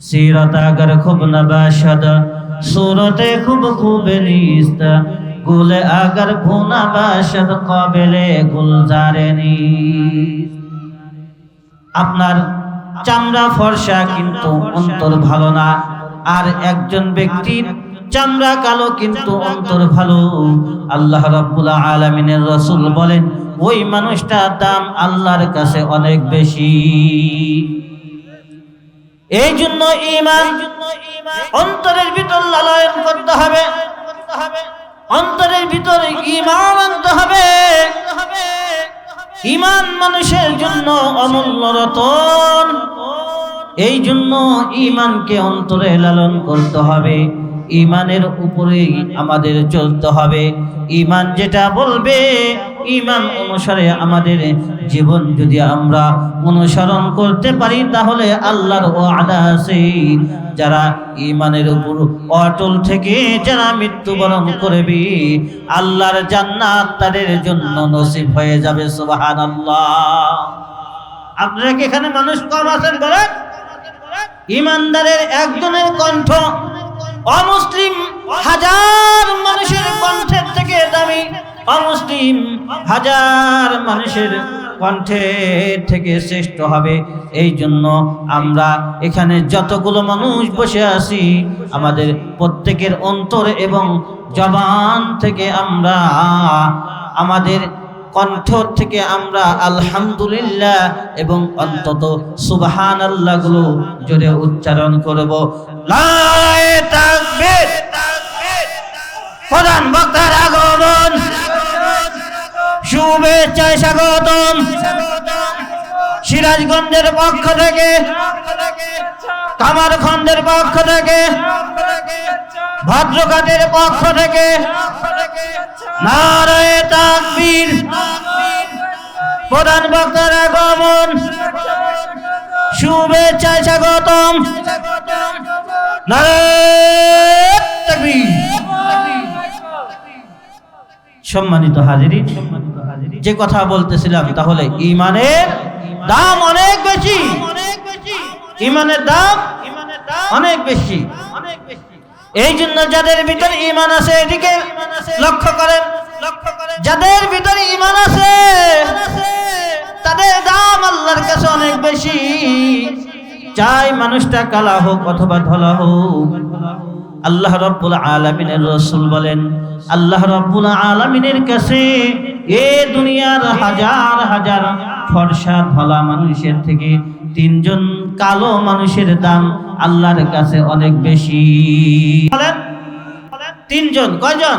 सीरत अगर खूब नबाशद सूरत खूब खूब नीस्त गुल अगर भुना बाशद काबिले गुलजारे नीस्त। আপনার চামড়া ফর্সা কিন্তু অন্তর ভালো না, আর একজন ব্যক্তির চামড়া কালো কিন্তু অন্তর ভালো। আল্লাহ রাব্বুল আলামিনের রাসূল বলেন ওই মানুষটার দাম আল্লাহর কাছে অনেক বেশি। এই জন্য ঈমান অন্তরের ভিতর লালন করতে হবে, অন্তরের ভিতরে ঈমান আনতে হবে। ঈমান মানুষের জন্য অমূল্য রতন। এই জন্য ঈমানকে অন্তরে লালন করতে হবে, ঈমানের উপরেই আমাদের চলতে হবে। ঈমান যেটা বলবে, ঈমান অনুসারে আমাদের জীবন যদি আমরা অনুসরণ করতে পারি তাহলে আল্লাহর ওয়াদা আছে, যারা ঈমানের উপর অটল থেকে যারা মৃত্যুবরণ করবে আল্লাহর জান্নাত তাদের জন্য নসিব হয়ে যাবে। সুবহানাল্লাহ। আপনারা কি এখানে মানুষ কম আছেন বলেন? ঈমানদারের একজনের কণ্ঠ অমুসলিম হাজার মানুষের কণ্ঠের থেকে দামি, অমুসলিম হাজার মানুষের কণ্ঠের থেকে শ্রেষ্ঠ হবে। এই জন্য আমরা এখানে যতগুলো মানুষ বসে আছি আমাদের প্রত্যেকের অন্তর এবং জবান থেকে আমরা আমাদের কণ্ঠ থেকে আমরা আলহামদুলিল্লাহ এবং অন্তত সুবহানাল্লাহ গুলো জোরে উচ্চারণ করব। নারায়ে তাকবীর। প্রধান বক্তার আগমন, শুভেচ্ছায় স্বাগতম সিরাজগঞ্জের পক্ষ থেকে, কামারখন্দের পক্ষ থেকে, ভদ্রঘাটের পক্ষ থেকে নারায়ে তাকবীর। প্রধান বক্তার আগমন, শুভেচ্ছায় স্বাগতম নারায়ে তাকবীর। সম্মানিত হাজিরিন, যে কথা বলতেছিলাম তাহলে ঈমানের দাম অনেক বেশি, ঈমানের দাম অনেক বেশি। এই জন্য যাদের ভিতরে ঈমান আছে এদিকে লক্ষ্য করেন, যাদের ভিতরে ঈমান আছে তাদের দাম আল্লাহর কাছে অনেক বেশি। চাই মানুষটা কালা হোক অথবা ধলা হোক, আল্লাহ রাব্বুল আলামিনের রাসূল বলেন আল্লাহ রাব্বুল আলামিনের কাছে এ দুনিয়ার হাজার হাজার ফর্সা ধলা মানুষের থেকে তিনজন কালো মানুষের দাম আল্লাহর কাছে অনেক বেশি। বলেন তিনজন, কয়জন?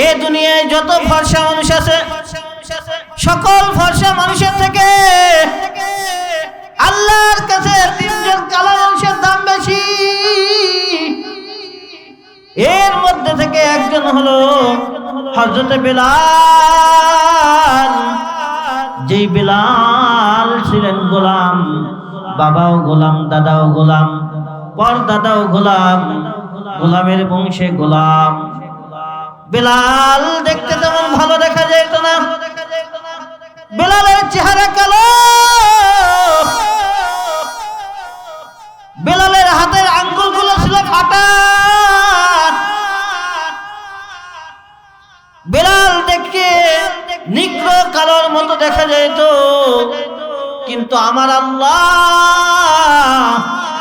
এ দুনিয়ায় যত ফর্সা মানুষ আছে সকল ফর্সা মানুষের থেকে আল্লাহর কাছে তিনজন কালো মানুষের দাম বেশি। এর মধ্যে থেকে একজন হলো হযরত বেলাল। যেই বেলাল ছিলেন গোলাম, বাবাও গোলাম, দাদাও গোলাম, পরদাদাও গোলাম, গোলামের বংশে গোলাম। বেলাল দেখতে তেমন ভালো দেখা যেত না, বেলালের চেহারা কালো, বেলালের হাতের আঙ্গুলগুলো ছিল ফাটা। বেলাল দেখে নিগ্র কালোর মতো দেখা যেত, কিন্তু আমার আল্লাহ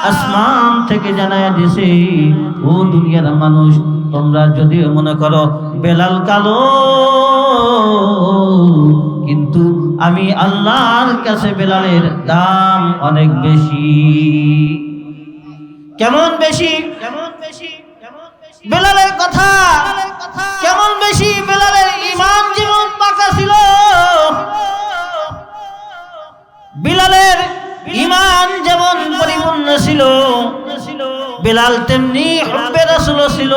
আসমান থেকে জানায়া দিছে ও দুনিয়ার মানুষ, তোমরা যদি মনে করো বেলাল কালো, কিন্তু আমি আল্লাহর কাছে বেলালের দাম অনেক বেশি। কেমন বেশি? বেলালের কথা কেমন বেশি? বেলালের ঈমান যেমন পাকা ছিল, বেলালের ঈমান যেমন পরিপূর্ণ ছিল, বেলাল তেমনি হুব্বে রাসূল ছিল।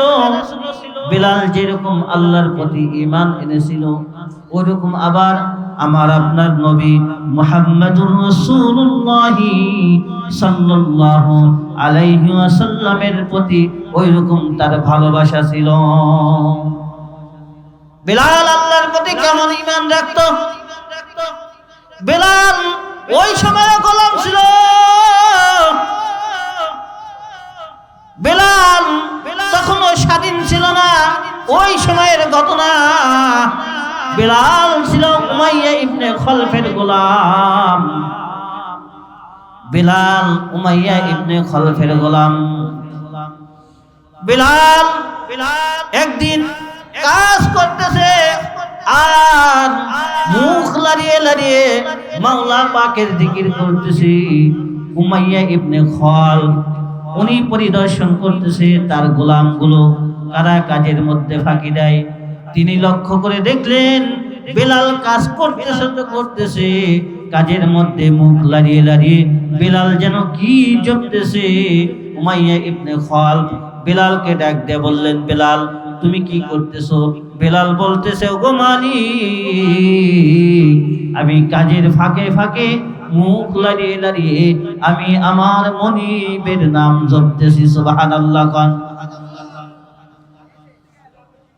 বেলাল যেরকম আল্লাহর প্রতি ঈমান এনেছিল ওইরকম আবার আমার আপনার নবী মুহাম্মদুর রাসূলুল্লাহ সাল্লাল্লাহু আলাইহি ওয়াসাল্লামের প্রতি ওইরকম তার ভালোবাসা ছিল। বেলাল আল্লাহর প্রতি কেমন ঈমান রাখতো! বেলাল ওই সময় গোলাম ছিল, ওই সময়ের ঘটনা। বিলাল ছিল উমাইয়া ইবনে খলফের গোলাম। বিলাল উমাইয়া ইবনে খলফের গোলাম। বিলাল একদিন কাজ করতেছে আর মুখ লাড়িয়ে লাড়িয়ে মাওলা পাকের জিকির করতেছে। উমাইয়া ইবনে খলফ উনি পরিদর্শন করতেছে তার গোলামগুলো কারা কাজের মধ্যে ফাঁকি দেয়। তিনি লক্ষ্য করে দেখলেন বিলাল কাজ করতেছে কাজের মধ্যে মুখ লাড়িয়ে লাড়িয়ে বিলাল যেন কি জপতেছে। উমাইয়া ইবনে খলফ বিলালকে ডাক দিয়ে বললেন, বিলাল তুমি কি করতেছো? বিলাল বলতেছে, ওগো মালিক, আমি কাজের ফাঁকে ফাঁকে মুখ লাড়িয়ে লাড়িয়ে আমি আমার মনিবের নাম জপতেছি। সুবহানাল্লাহ। কোন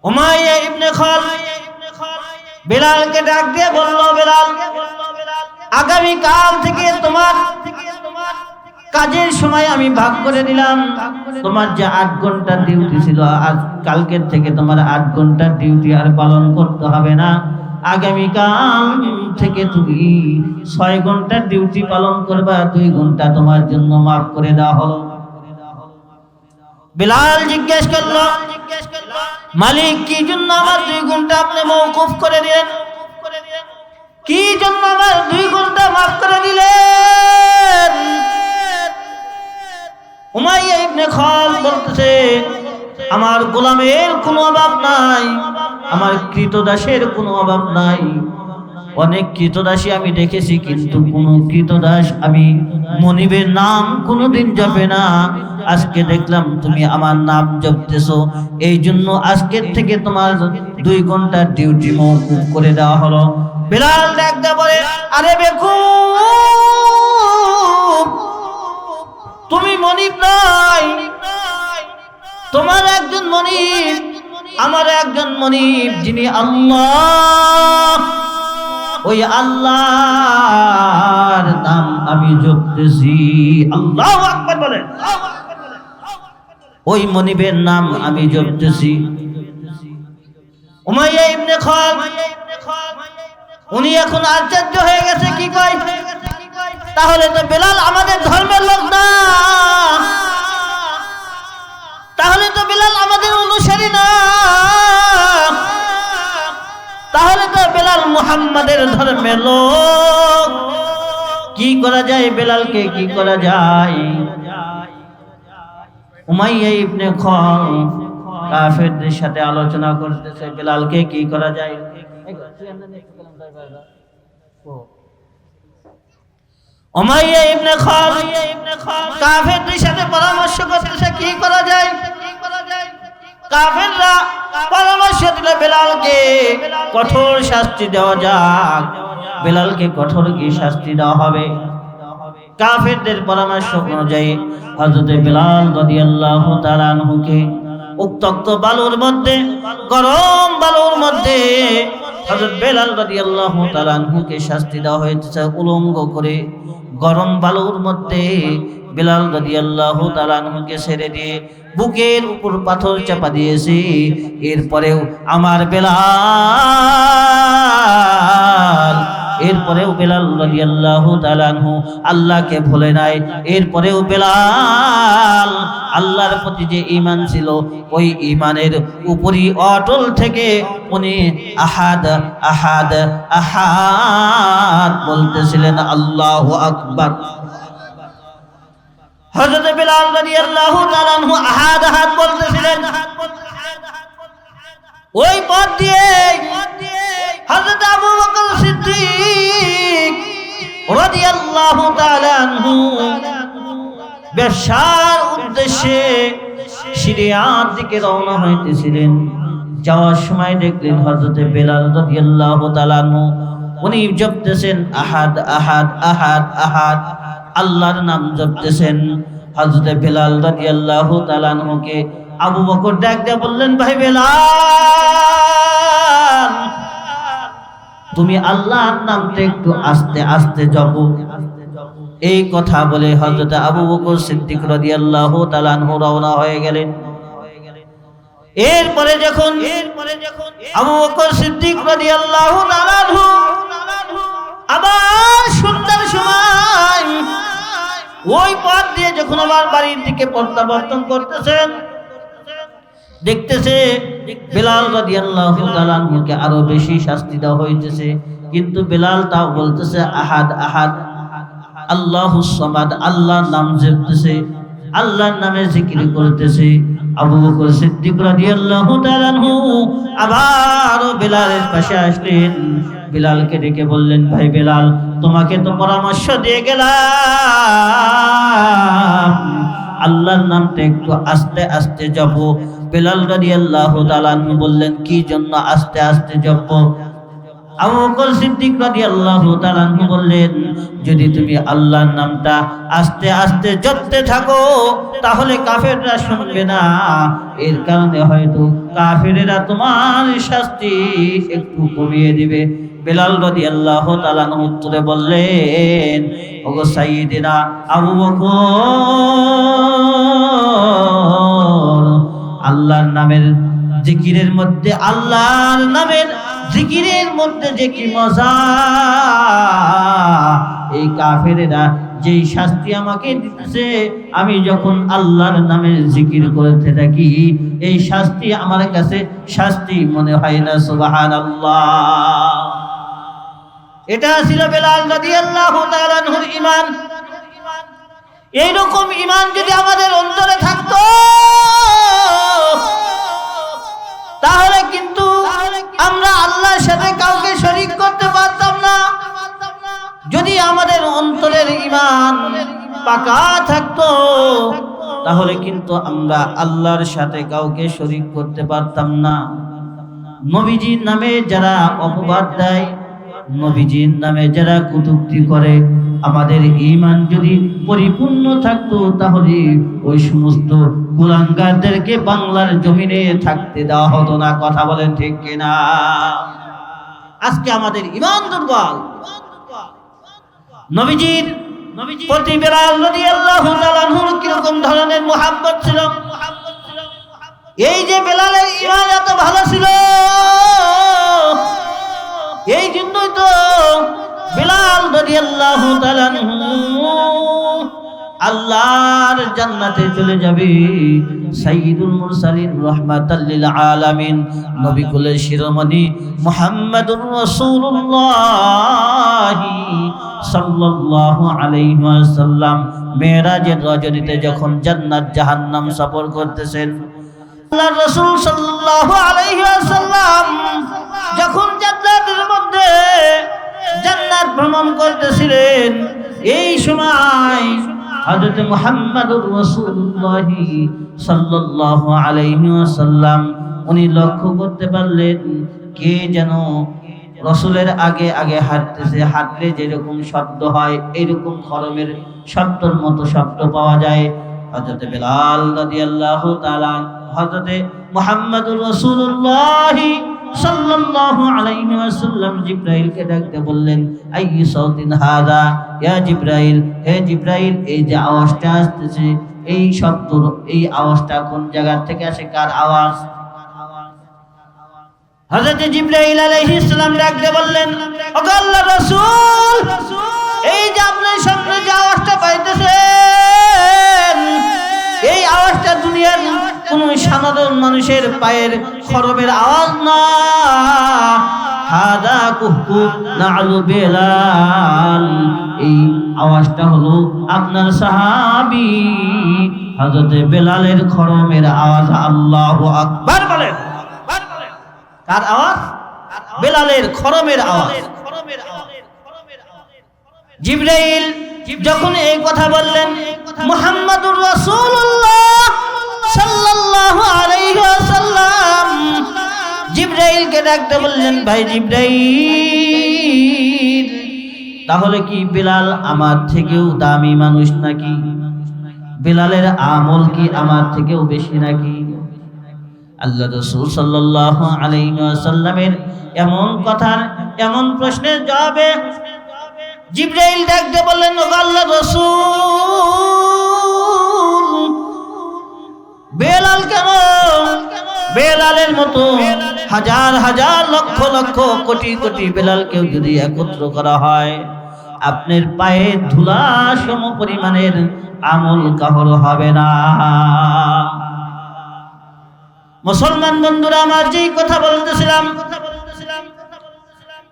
উমাইয়া ইবনে খলফ বিলালকে ডাক দিয়ে বলল, বিলাল আগামী কাল থেকে তোমার কাজের সময় আমি ভাগ করে দিলাম। তোমার যে 8 ঘন্টা ডিউটি ছিল, আজ কালকের থেকে তোমার 8 ঘন্টা ডিউটি আর পালন করতে হবে না। আগামী কাল থেকে তুমি 6 ঘন্টা ডিউটি পালন করবা, 2 ঘন্টা তোমার জন্য মাফ করে দেওয়া হলো। বিলাল জিজ্ঞেস করলো, মালিক কি জন্য আমার 2 ঘন্টা আপনি মওকুফ করে দিলেন? কি জন্য আমার 2 ঘন্টা মাফ করে দিলেন? উমাইয়া ইবনে খলফ বলতেছে, আমার গোলামের কোনো অভাব নাই, আমার কৃতদাসের কোনো অভাব নাই। অনেক কৃতদাসী আমি দেখেছি, কিন্তু কোনো কৃতদাস আমি মনিবের নাম কোনোদিন জপে না। আজকে দেখলাম তুমি আমার নাম জপতেছো, এই জন্য আজকের থেকে তোমার 2 ঘন্টার ডিউটি মওকুফ করে দেওয়া হলো। বিলাল ডাকতে বলে, আরে বেকুব, তুমি মনিব নাই, তোমার একজন মনিব, আমার একজন মনিব, যিনি আল্লাহ। ওই আল্লাহর নাম আমি জপতেছি। আল্লাহু আকবার বলেন। ওই মনিবের নাম আমি জপতেছি। উমাইয়া ইবনে খলফ উনি এখন আশ্চর্য হয়ে গেছে, কি কয়? তাহলে তো বিলাল আমাদের ধর্মের লোক না, তাহলে তো বিলাল আমাদের অনুসারী না, তাহলে তো বিলাল মুহাম্মাদের ধর্মের লোক। কি করা যায়? বিলালকে কি করা যায়? উমাইয়া ইবনে খলফ কাফেরদের সাথে আলোচনা করতেছে, বিলালকে কি করা যায়। উমাইয়া ইবনে খলফ কাফেরদের সাথে পরামর্শ করতেছে, কি করা যায়। কাফেররা পরামর্শ দিল বিলালকে কঠোর শাস্তি দেওয়া যাক। বিলালকে কঠোর কি শাস্তি দেওয়া হবে? কাফেরদের পরামর্শ অনুযায়ী হযরত বিলাল রাদিয়াল্লাহু তাআলা আনহুকে উত্তপ্ত বালুর মধ্যে, গরম বালুর মধ্যে হযরত বিলাল রাদিয়াল্লাহু তাআলা আনহুকে শাস্তি দেওয়া হয়েছে। উলঙ্গ করে গরম বালুর মধ্যে বিলাল রাদিয়াল্লাহু তাআলা আনহুকে ছেড়ে দিয়ে বুকের উপর পাথর চাপা দিয়েছে। এরপরেও আমার বিলাল, এরপরেও বিলাল রাদিয়াল্লাহু তাআলা আনহু আল্লাহকে ভুলে নাই। এরপরেও বিলাল আল্লাহর প্রতি যে ঈমান ছিল, ওই ঈমানের উপরই অটল থেকে উনি আহাদ আহাদ আহাদ বলতেছিলেন। আল্লাহু আকবার। হযরত বিলাল রাদিয়াল্লাহু তাআলা আনহু আহাদ আহাদ বলতেছিলেন। ওই পথ দিয়ে হযরত আবু বকর সিদ্দিক রাদিয়াল্লাহু তাআলা আনহু ব্যবসার উদ্দেশ্যে সিরিয়ার দিকে রওনা হইতেছিলেন। যাওয়ার সময় দেখলেন হযরত বিলাল রাদিয়াল্লাহু তাআলা আনহু উনি জপতেছেন আহাদ আহাদ আহাদ আহাদ, আল্লাহর নাম জপতেছেন। হযরত বিলাল রাদিয়াল্লাহু তাআলা আনহুকে আবু বকর ডাক দিয়ে বললেন, ভাই বিলাল, তুমি আল্লাহর নামটা একটু আস্তে আস্তে জপো। এই কথা বলে হযরত আবু বকর সিদ্দিক রাদিয়াল্লাহু তাআলা আনহু রওনা হয়ে গেলেন। এরপরে যখন আবু বকর সিদ্দিক রাদিয়াল্লাহু তাআলা আনহু আবার সন্ধ্যার সময় ওই পথ দিয়ে যখন আবার বাড়ির দিকে প্রত্যাবর্তন করতেছেন, দেখতেছে বেলাল রাদিয়াল্লাহু তাআলা আনহুকে আরো বেশি শাস্তি দেওয়া হইতেছে, কিন্তু বেলাল তাও বলতেছে আহাদ আহাদ, আল্লাহুস সামাদ, আল্লাহর নাম জপতেছে, আল্লাহর নামে জিকির করতেছে। আবু বকর সিদ্দিক রাদিয়াল্লাহু তাআলা আনহু আবার বেলালের পাশে আসলেন, বেলালকে ডেকে বললেন, ভাই বেলাল, তোমাকে তো পরামর্শ দিয়ে গেলাম আল্লাহর নামটা একটু আস্তে আস্তে জপো। বেলাল রাদিয়াল্লাহু তাআলা আনহু বললেন, কি জন্য আস্তে আস্তে জপো? আবু বকর সিদ্দিক রাদিয়াল্লাহু তাআলা আনহু বললেন, যদি তুমি আল্লাহর নামটা আস্তে আস্তে জপতে থাকো তাহলে কাফেররা শুনবে না, এর কারণে হয়তো কাফেরেরা তোমার শাস্তি একটু কমিয়ে দিবে। বেলাল রাদিয়াল্লাহু তাআলা আনহু উত্তরে বললেন, ওগো সাইয়্যিদিনা আবু বকর, আল্লাহর নামের জিকিরের মধ্যে, আল্লাহর নামের জিকিরের মধ্যে যে কি মজা! এই কাফেরেরা যেই শাস্তি আমাকে দিতেছে, আমি যখন আল্লাহর নামে জিকির করতে থাকি এই শাস্তি আমার কাছে শাস্তি মনে হয় না। সুবহানাল্লাহ। এটা ছিল বেলাল রাদিয়াল্লাহু তাআলা আনহুর ঈমান। এইরকম ঈমান যদি আমাদের অন্তরে থাকতো তাহলে কিন্তু আমরা আল্লাহর সাথে কাউকে শরীক করতে পারতাম না। যদি আমাদের অন্তরের ঈমান পাকা থাকতো তাহলে কিন্তু আমরা আল্লাহর সাথে কাউকে শরীক করতে পারতাম না। নবীজির নামে যারা অপবাদ দেয়, নবীজির নামে যারা কটূক্তি করে, আমাদের ঈমান যদি পরিপূর্ণ থাকতো তাহলে ওই সমস্ত কুলাঙ্গারদেরকে বাংলার জমিনে থাকতে দেওয়া হতো না। কথা বলেন ঠিক কিনা? আজকে আমাদের ঈমান দুর্বল। নবীজির প্রতি বেলাল রাদিয়াল্লাহু তাআলা আনহুর কিরকম ধরনের মুহাব্বত ছিল! এই যে বেলালের ঈমান এত ভালো ছিল, এই জন্যই তো বেলাল রাদিয়াল্লাহু তাআলা আনহু আল্লাহর জান্নাতে চলে যাবে। সাইয়্যিদুল মুরসালিন রাহমাতাল লিল আলামিন নবী কুলের শিরোমণি মুহাম্মাদুর রাসূলুল্লাহ সাল্লাল্লাহু আলাইহি ওয়াসাল্লাম মেরাজের রজনীতে যখন জান্নাত জাহান্নাম সফর করতেছেন, আল্লাহর রাসূল সাল্লাল্লাহু আলাইহি ওয়াসাল্লাম যখন জান্নাতের মধ্যে জান্নাত ভ্রমণ করতেছিলেন, এই সময় হযরত মুহাম্মদুর রাসূলুল্লাহ সাল্লাল্লাহু আলাইহি ওয়াসাল্লাম উনি লক্ষ্য করতে পারলেন কে যেন রাসূলের আগে আগে হাঁটতেছে। হাঁটলে যেরকম শব্দ হয় এইরকম খরমের শব্দের মতো শব্দ পাওয়া যায়। হযরত বেলাল রাদিয়াল্লাহু তাআলা হযরত মুহাম্মদুর রাসূলুল্লাহ সাল্লাল্লাহু আলাইহি ওয়াসাল্লাম জিবরাইলকে ডাকতে বললেন, আইয়ু সাউতিন হাদা ইয়া জিবরাইল, হে জিবরাইল, এই যে আওয়াজটা আসতেছে, এই শব্দ, এই আওয়াজটা কোন জায়গা থেকে আসে, কার আওয়াজ? হযরত জিবরাইল আলাইহিস সালাম ডাকতে বললেন, ওগো আল্লাহর রাসূল, এই যে আপনার সামনে যে আওয়াজটা পাইতেছেন, এই আওয়াজটা দুনিয়ার কোন সাধারণ মানুষের পায়ের খরবের আওয়াজ না, হাদা কুহকু নাআলু বেলাল, এই আওয়াজটা হলো আপনার সাহাবী হযরত বেলালের খরমের আওয়াজ। আল্লাহু আকবার বলেন। কার আওয়াজ? বেলালের খরমের আওয়াজ। জিবরাইল যখন এই কথা বললেন, মুহাম্মাদুর রাসূলুল্লাহ সাল্লাল্লাহু আলাইহি ওয়াসাল্লাম জিবরাইলকে ডাকতে বললেন, ভাই জিবরাইল, তাহলে কি বেলাল আমার থেকেও দামি মানুষ নাকি? বেলালের আমল কি আমার থেকেও বেশি নাকি? আল্লাহ রাসূল সাল্লাল্লাহু আলাইহি ওয়াসাল্লামের এমন কথার, এমন প্রশ্নের জবাবে জিবরাইল ডাকতে বললেন, ও আল্লাহর রাসূল, বেলাল কেন বেলালের মতো হাজার হাজার লক্ষ লক্ষ কোটি কোটি বেলালকেও যদি একত্র করা হয়, আপনার পায়ে ধুলা সম পরিমাণের আমল কাহর হবে না। মুসলমান বন্ধুরা আমার, যেই কথা বলতেছিলাম,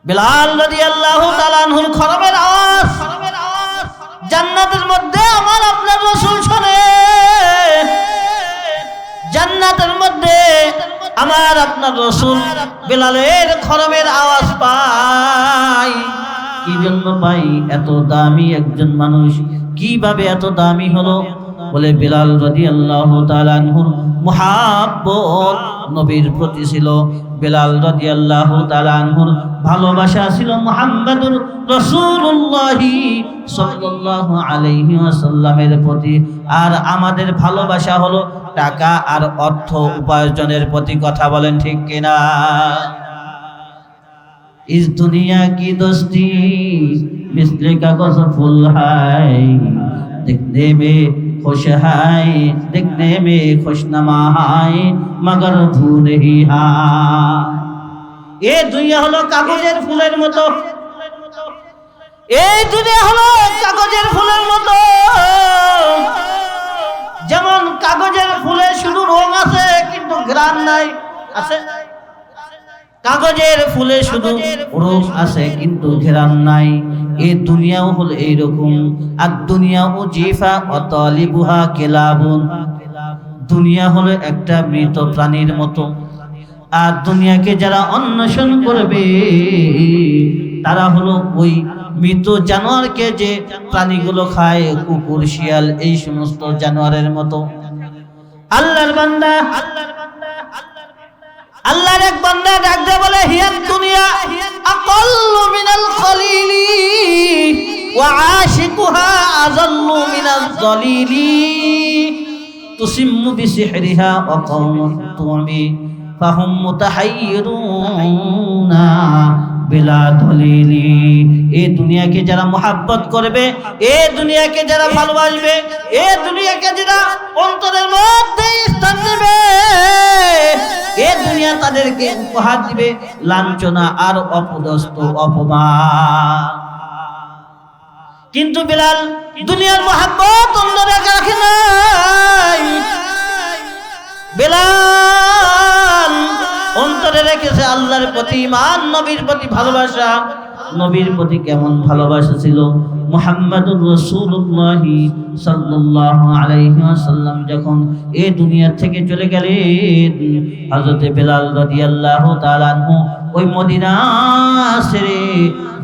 বেলাল রাদিয়াল্লাহু তাআলা আনহুর খরমের আওয়াজ জান্নাতের মধ্যে আমার আপনার রাসূল শুনে, জান্নাতের মধ্যে আমার আপনার রাসূল বেলালের খরমের আওয়াজ পায়। কি জন্য পাই? এত দামি একজন মানুষ কিভাবে এত দামি হলো? বলে বেলাল রাদিয়াল্লাহু তাআলা আনহুর মুহাব্বত নবীর প্রতি ছিল। বেলাল রাদিয়াল্লাহু তাআলা আনহুর ভালোবাসা ছিল মুহাম্মদুর রাসূলুল্লাহ সাল্লাল্লাহু আলাইহি ওয়াসাল্লামের প্রতি। আর আমাদের ভালোবাসা হলো টাকা আর অর্থ উপার্জনের প্রতি। কথা বলেন ঠিক কিনা? इस दुनिया की दोस्ती मिसले कागज फूल है, दिखने में खुश है, दिखने में खुशनुमा है, मगर भूल ही है। ये दुनिया हलो कागजेर फुलेर मतो, এই দুনিয়া হলো কাগজের ফুলের মতো। যেমন কাগজের ফুলে শুধু রং আছে কিন্তু ঘ্রাণ নাই, আছে? কাগজের ফুলে শুধু রং আছে কিন্তু ঘ্রাণ নাই। এই দুনিয়াও হলো এইরকম। আর দুনিয়াও জিফা ওয়া তালিবুহা কিলাবুন। দুনিয়া হলো একটা মৃত প্রাণীর মতো। আর দুনিয়াকে যারা অন্বেষণ করবে তারা হলো ওই মৃত জানোয়ারকে যে প্রাণীগুলো খায়, কুকুর, শিয়াল, এই সমস্ত জানোয়ারের মতো। আল্লাহর বান্দা, আল্লাহর এক বান্দা ডাক দিয়ে বলে, হিয়াত দুনিয়া আকাল্লু মিনাল খলিলি ওয়া আশিকুহা আযাল্লু মিনাজ যালিলি তুসিম্মু বিসিহরিহা ওয়া কওমুত তুমি ফাহুম মুতাহাইয়িরুনা বিলা দলিলি। এই দুনিয়াকে যারা মোহাব্বত করবে, এই দুনিয়াকে যারা ভালোবাসবে, এই দুনিয়াকে যারা অন্তরের মধ্যে স্থান দেবে, এই দুনিয়া তাদেরকে উপহার দিবে লাঞ্ছনা আর অপদস্থ, অপমান। কিন্তু বেলাল দুনিয়ার মোহাব্বত অন্তরে রাখে নাই। বেলাল অন্তরে রেখেছে আল্লাহর প্রতি ঈমান, নবীর প্রতি ভালোবাসা। নবীর প্রতি কেমন ভালোবাসা ছিল? মুহাম্মাদুর রাসূলুল্লাহ সাল্লাল্লাহু আলাইহি ওয়াসাল্লাম যখন এই দুনিয়া থেকে চলে গেলেন, হযরত বেলাল রাদিয়াল্লাহু তাআলা আনহু ওই মদিনা ছেড়ে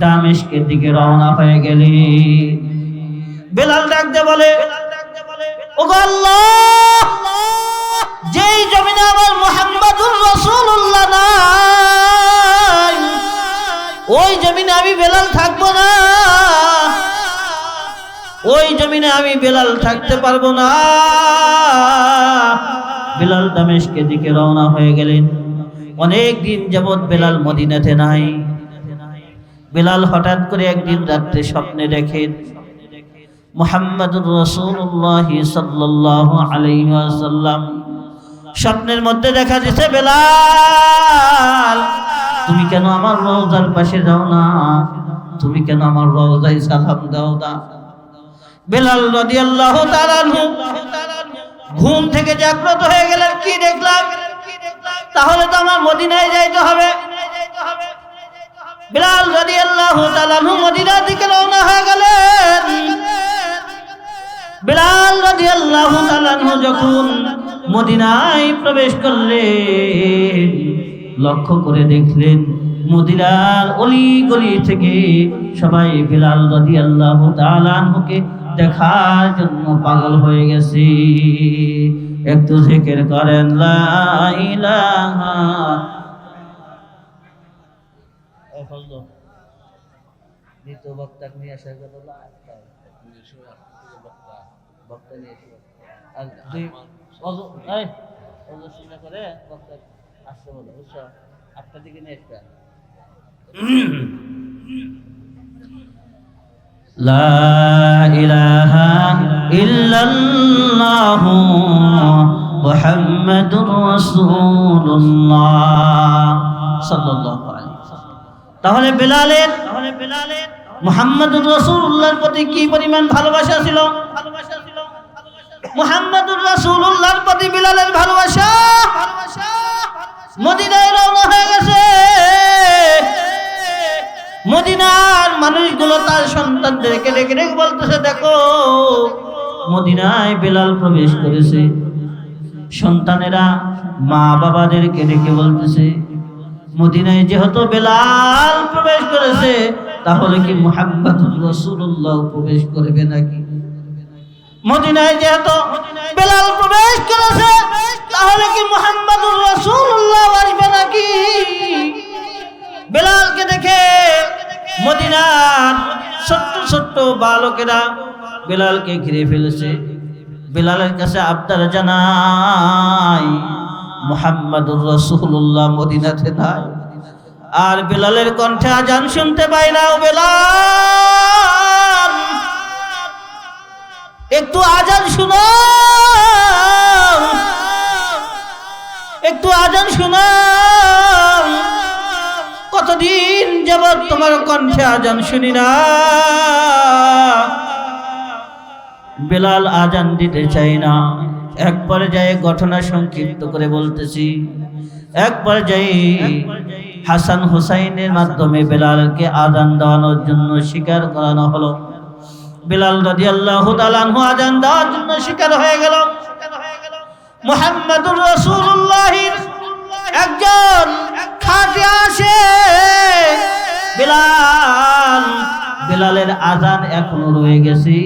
দামেস্কের দিকে রওনা হয়ে গেলেন। বেলাল ডাকতে বলে, ওগো আল্লাহ, যেই জমিনে আমার মুহাম্মাদুর রাসূলুল্লাহ নাই, ওই জমিনে আমি বেলাল থাকবো না, ওই জমিনে আমি বেলাল থাকতে পারবো না। বেলাল দামেস্কের দিকে রওনা হয়ে গেলেন। অনেক দিন যাবত বেলাল মদিনাতে নাই। বেলাল হঠাৎ করে একদিন রাত্রে স্বপ্নে দেখেন মুহাম্মাদুর রাসূলুল্লাহ সাল্লাল্লাহু আলাইহি ওয়াসাল্লাম। স্বপ্নের মধ্যে দেখা দিয়েছে, বেলাল তুমি কেন আমার রওজার পাশে যাও না? তুমি কেন আমার রওজায় সালাম দাও না? বেলাল রাদিয়াল্লাহু তাআলা ঘুম থেকে জাগ্রত হয়ে গেলেন। কি দেখলাম? তাহলে তো আমার মদিনায় যাইতে হবে। বেলাল রাদিয়াল্লাহু তাআলা মদিনার দিকে রওনা হয়ে গেলেন। বেলাল রাদিয়াল্লাহু তাআলা যখন মদিনায় প্রবেশ করলেন, লক্ষ্য করে দেখলেন মদিনার অলি গলি থেকে সবাই বেলাল রাদিয়াল্লাহু তাআলা আনহুকে দেখার জন্য পাগল হয়ে গেছে। একটু জিকির করেন লা ইলাহা। দ্বিতীয় বক্তা নিয়ে আসার কথা বক্তা নিয়ে আর দুই করে বক্তা আসতে বলো, বুঝছো? 8টার দিকে নিয়ে আসবে। লা ইলাহা ইল্লাল্লাহু মুহাম্মাদুর রাসূলুল্লাহ সাল্লাল্লাহু আলাইহি ওয়াসাল্লাম। তাহলে বেলালের মুহাম্মাদুর রাসূলুল্লাহর প্রতি কি পরিমাণ ভালোবাসা ছিল? মুহাম্মাদুর রাসূলুল্লাহর প্রতি বিলালের ভালোবাসা। মদিনায় রওনা হয়ে গেছে। মদিনার মানুষগুলো তার সন্তানদেরকে ডেকে ডেকে বলতেছে, দেখো মদিনায় বেলাল প্রবেশ করেছে। সন্তানেরা মা বাবাদেরকে ডেকে বলতেছে, মদিনায় যেহেতু বেলাল প্রবেশ করেছে, তাহলে কি মুহাম্মাদুর রাসূলুল্লাহ প্রবেশ করবে নাকি? মদিনায় যেহেতু বেলাল প্রবেশ করেছে, তাহলে কি মুহাম্মাদুর রাসূলুল্লাহ আসবে নাকি? বেলালকে দেখে মদিনার ছোট্ট ছোট্ট বালকেরা বেলালকে ঘিরে ফেলেছে। বেলালের কাছে আবদার জানায়, মুহাম্মাদুর রাসূলুল্লাহ মদিনাতে নাই। আর বেলালের কণ্ঠে আজান শুনতে পাই না। ও বেলাল, একটু আজান শোনাও, একটু আজান শোনাও। কতদিন যাবত তোমার কণ্ঠে আজান শুনি না। বেলাল আজান দিতে চাই না। এক পর্যায়ে ঘটনা সংক্ষিপ্ত করে বলতেছি, এক পর্যায়ে হাসান হুসাইনের মাধ্যমে বেলালকে আজান দেওয়ানোর জন্য স্বীকার করানো হলো। বেলাল রাদিয়াল্লাহু তাআলা আনহু আজান দেওয়ার জন্য স্বীকার হয়ে গেল। মুহাম্মাদুর রাসূলুল্লাহর একজন খাটে আসে। বেলালের আজান এখনো রয়ে গেছে,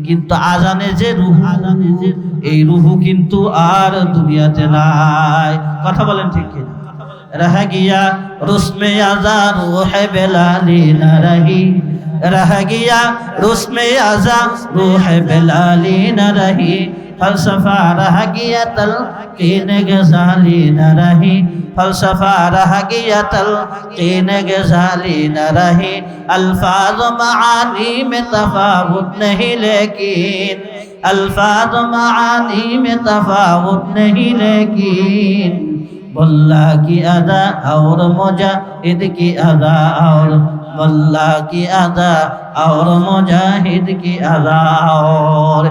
কিন্তু আজানে যে রূহ, এই রূহ কিন্তু আর দুনিয়াতে নাই। কথা বলেন ঠিক কিনা? रह गया रुस्मे आजा रूह बेलाली न रही, रह गया रुस्मे आजा रूह बेलाली न रही, फलसफा रह गया तलकीन गज़ाली न रही, फलसफा रह गया तलकीन गज़ाली न रही, अल्फाज मानी में तफावुत नहीं लेकिन, अल्फाज मानी में तफावुत नहीं लेकिन, मुल्ला की अदा और मुजाहिद की अदा और मुल्ला की अदा और मुजाहिद की अदा और